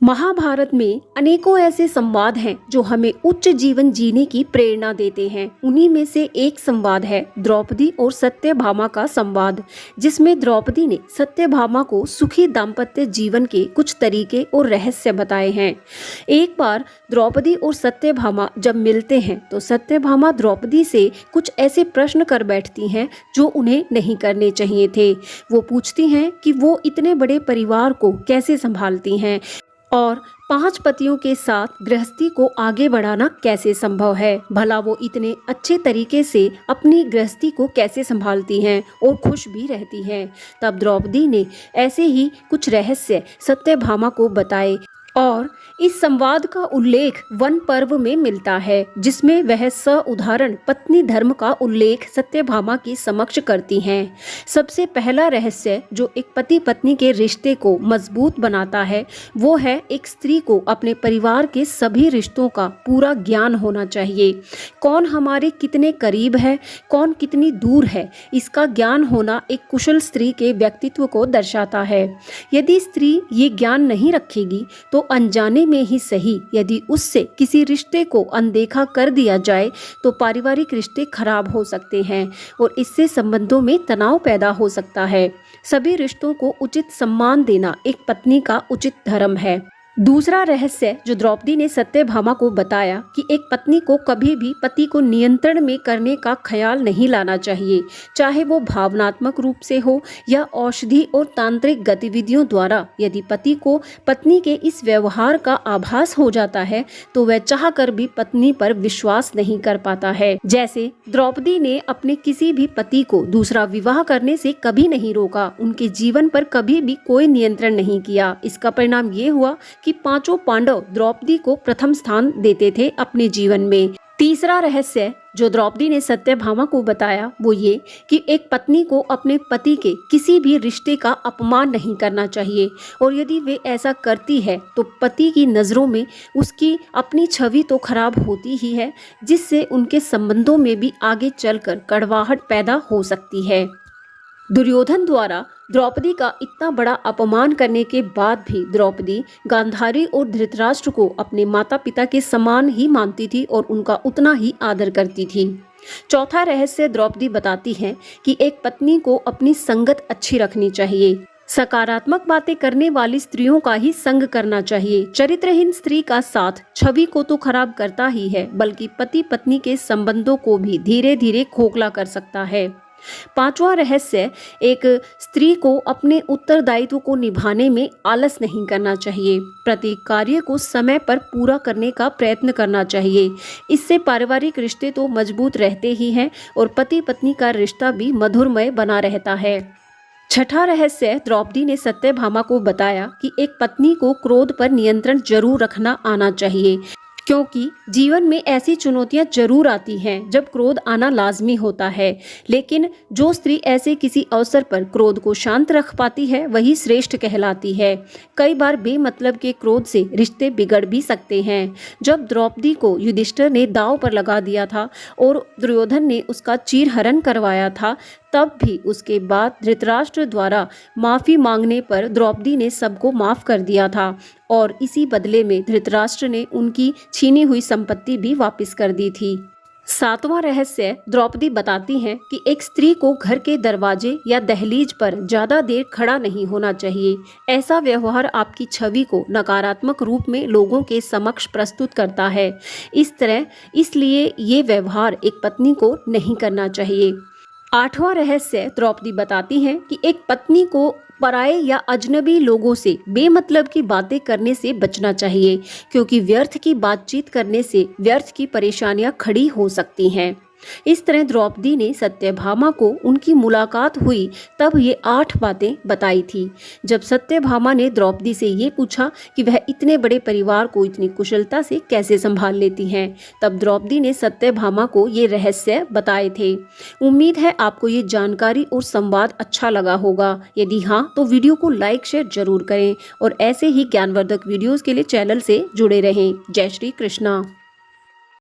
महाभारत में अनेकों ऐसे संवाद हैं जो हमें उच्च जीवन जीने की प्रेरणा देते हैं। उन्हीं में से एक संवाद है द्रौपदी और सत्यभामा का संवाद, जिसमें द्रौपदी ने सत्यभामा को सुखी दाम्पत्य जीवन के कुछ तरीके और रहस्य बताए हैं। एक बार द्रौपदी और सत्यभामा जब मिलते हैं तो सत्यभामा द्रौपदी से कुछ ऐसे प्रश्न कर बैठती हैं जो उन्हें नहीं करने चाहिए थे। वो पूछती हैं कि वो इतने बड़े परिवार को कैसे संभालती हैं और 5 पतियों के साथ गृहस्थी को आगे बढ़ाना कैसे संभव है। भला वो इतने अच्छे तरीके से अपनी गृहस्थी को कैसे संभालती हैं और खुश भी रहती हैं। तब द्रौपदी ने ऐसे ही कुछ रहस्य सत्यभामा को बताए और इस संवाद का उल्लेख वन पर्व में मिलता है, जिसमें वह उदाहरण पत्नी धर्म का उल्लेख सत्यभामा के समक्ष करती हैं। सबसे पहला रहस्य जो एक पति पत्नी के रिश्ते को मजबूत बनाता है वो है एक स्त्री को अपने परिवार के सभी रिश्तों का पूरा ज्ञान होना चाहिए। कौन हमारे कितने करीब है, कौन कितनी दूर है, इसका ज्ञान होना एक कुशल स्त्री के व्यक्तित्व को दर्शाता है। यदि स्त्री ये ज्ञान नहीं रखेगी तो अनजाने में ही सही, यदि उससे किसी रिश्ते को अनदेखा कर दिया जाए तो पारिवारिक रिश्ते खराब हो सकते हैं और इससे संबंधों में तनाव पैदा हो सकता है। सभी रिश्तों को उचित सम्मान देना एक पत्नी का उचित धर्म है। दूसरा रहस्य जो द्रौपदी ने सत्यभामा को बताया कि एक पत्नी को कभी भी पति को नियंत्रण में करने का ख्याल नहीं लाना चाहिए, चाहे वो भावनात्मक रूप से हो या औषधि और तांत्रिक गतिविधियों द्वारा। यदि पति को पत्नी के इस व्यवहार का आभास हो जाता है तो वह चाहकर भी पत्नी पर विश्वास नहीं कर पाता है। जैसे द्रौपदी ने अपने किसी भी पति को दूसरा विवाह करने से कभी नहीं रोका, उनके जीवन पर कभी भी कोई नियंत्रण नहीं किया। इसका परिणाम ये हुआ कि 5 पांडव द्रौपदी को प्रथम स्थान देते थे अपने जीवन में। तीसरा रहस्य जो द्रौपदी ने सत्यभामा को बताया वो ये कि एक पत्नी को अपने पति के किसी भी रिश्ते का अपमान नहीं करना चाहिए और यदि वे ऐसा करती है तो पति की नज़रों में उसकी अपनी छवि तो खराब होती ही है, जिससे उनके संबंधों में भी आगे चलकर कड़वाहट पैदा हो सकती है। दुर्योधन द्वारा द्रौपदी का इतना बड़ा अपमान करने के बाद भी द्रौपदी गांधारी और धृतराष्ट्र को अपने माता पिता के समान ही मानती थी और उनका उतना ही आदर करती थी। चौथा रहस्य द्रौपदी बताती है कि एक पत्नी को अपनी संगत अच्छी रखनी चाहिए। सकारात्मक बातें करने वाली स्त्रियों का ही संग करना चाहिए। चरित्रहीन स्त्री का साथ छवि को तो खराब करता ही है, बल्कि पति पत्नी के संबंधों को भी धीरे धीरे खोखला कर सकता है। 5वां रहस्य एक स्त्री को अपने उत्तरदायित्व को निभाने में आलस नहीं करना चाहिए। प्रत्येक कार्य को समय पर पूरा करने का प्रयत्न करना चाहिए। इससे पारिवारिक रिश्ते तो मजबूत रहते ही हैं और पति पत्नी का रिश्ता भी मधुरमय बना रहता है। छठा रहस्य द्रौपदी ने सत्यभामा को बताया कि एक पत्नी को क्रोध पर नियंत्रण जरूर रखना आना चाहिए, क्योंकि जीवन में ऐसी चुनौतियां जरूर आती हैं जब क्रोध आना लाजमी होता है, लेकिन जो स्त्री ऐसे किसी अवसर पर क्रोध को शांत रख पाती है वही श्रेष्ठ कहलाती है। कई बार बेमतलब के क्रोध से रिश्ते बिगड़ भी सकते हैं। जब द्रौपदी को युधिष्ठिर ने दांव पर लगा दिया था और दुर्योधन ने उसका चीरहरण करवाया था, तब भी उसके बाद धृतराष्ट्र द्वारा माफी मांगने पर द्रौपदी ने सबको माफ कर दिया था और इसी बदले में धृतराष्ट्र ने उनकी छीनी हुई संपत्ति भी वापस कर दी थी। 7वां रहस्य द्रौपदी बताती हैं कि एक स्त्री को घर के दरवाजे या दहलीज पर ज्यादा देर खड़ा नहीं होना चाहिए। ऐसा व्यवहार आपकी छवि को नकारात्मक रूप में लोगों के समक्ष प्रस्तुत करता है। इसलिए ये व्यवहार एक पत्नी को नहीं करना चाहिए। 8वां रहस्य द्रौपदी बताती हैं कि एक पत्नी को पराये या अजनबी लोगों से बेमतलब की बातें करने से बचना चाहिए, क्योंकि व्यर्थ की बातचीत करने से व्यर्थ की परेशानियां खड़ी हो सकती हैं। इस तरह द्रौपदी ने सत्यभामा को उनकी मुलाकात हुई तब ये 8 बातें बताई थी। जब सत्यभामा ने द्रौपदी से ये पूछा कि वह इतने बड़े परिवार को इतनी कुशलता से कैसे संभाल लेती हैं, तब द्रौपदी ने सत्यभामा को ये रहस्य बताए थे। उम्मीद है आपको ये जानकारी और संवाद अच्छा लगा होगा। यदि हाँ तो वीडियो को लाइक शेयर जरूर करें और ऐसे ही ज्ञानवर्धक वीडियोस के लिए चैनल से जुड़े रहें। जय श्री कृष्णा।